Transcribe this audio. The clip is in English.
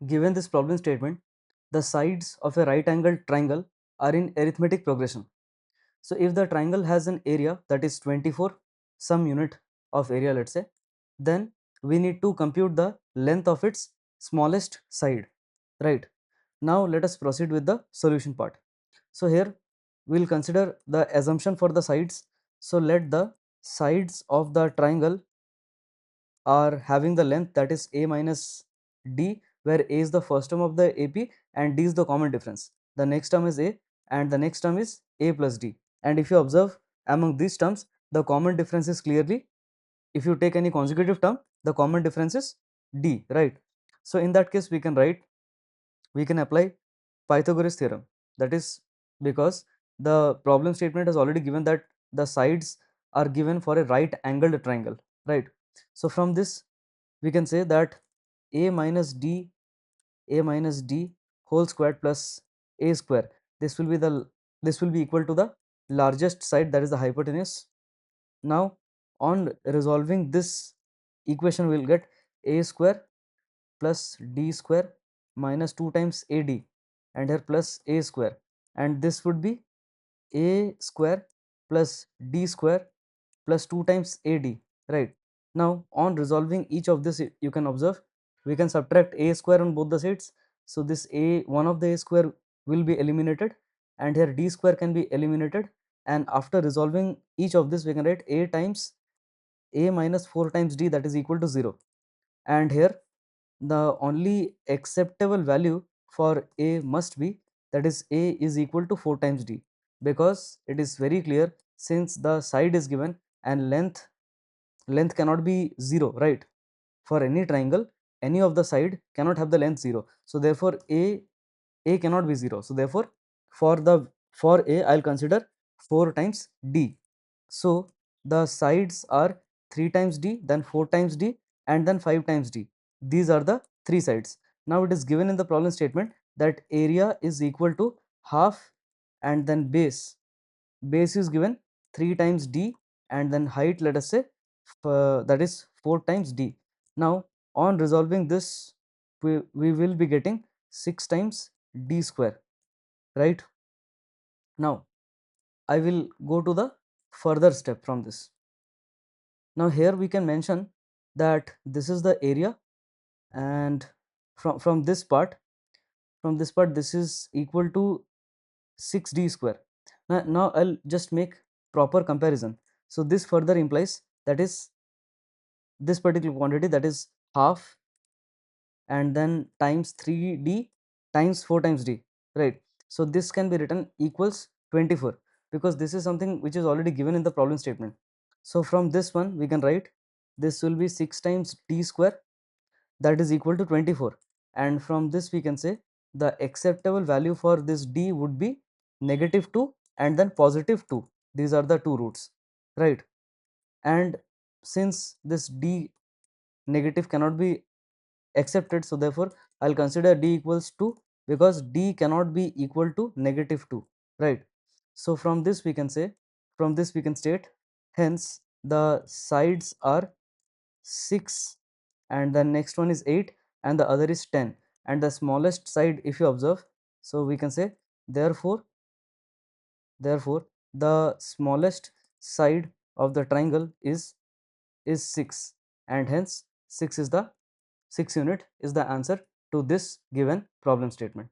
given this problem statement, the sides of a right angled triangle are in arithmetic progression. So if the triangle has an area that is 24, some unit of area, let's say, then we need to compute the length of its smallest side, right? Now let us proceed with the solution part. So here we will consider the assumption for the sides. So let the sides of the triangle are having the length that is a minus d, where a is the first term of the AP and d is the common difference. The next term is a and the next term is a plus d. And if you observe among these terms, the common difference is clearly, if you take any consecutive term, the common difference is d, right? So in that case, we can apply Pythagoras theorem. That is because the problem statement has already given that the sides are given for a right angled triangle, right? So from this we can say that a minus d whole squared plus a square, this will be equal to the largest side, that is the hypotenuse. Now on resolving this equation, we will get a square plus d square minus 2 times ad, and here plus a square, and this would be a square plus d square plus 2 times ad, right? Now on resolving each of this, you can observe we can subtract a square on both the sides. So this a, one of the a square will be eliminated, and here d square can be eliminated, and after resolving each of this, we can write a times a minus 4 times d, that is equal to 0. And here the only acceptable value for a must be, that is a is equal to 4 times d, because it is very clear, since the side is given and length cannot be 0, right? For any triangle, any of the side cannot have the length 0, so therefore a cannot be 0. So therefore for a, I'll consider 4 times d. So the sides are 3 times d, then 4 times d, and then 5 times d. These are the three sides. Now it is given in the problem statement that area is equal to half, and then base is given 3 times d, and then height, let us say, that is 4 times d. Now on resolving this, we will be getting 6 times d square, right? Now I will go to the further step from this. Now here we can mention that this is the area, and from this part, this is equal to 6d square. Now I'll just make proper comparison. So this further implies that is this particular quantity, that is half, and then times 3d times 4 times d, right? So this can be written equals 24, because this is something which is already given in the problem statement. So from this one we can write this will be 6 times d square, that is equal to 24, and from this we can say the acceptable value for this d would be -2 and then +2. These are the two roots, right? And since this d negative cannot be accepted, so therefore I'll consider d equals 2, because d cannot be equal to -2, right? So from this we can say, from this we can state, hence the sides are 6, and the next one is 8, and the other is 10, and the smallest side, if you observe, so we can say therefore the smallest side of the triangle is 6, and hence 6 unit is the answer to this given problem statement.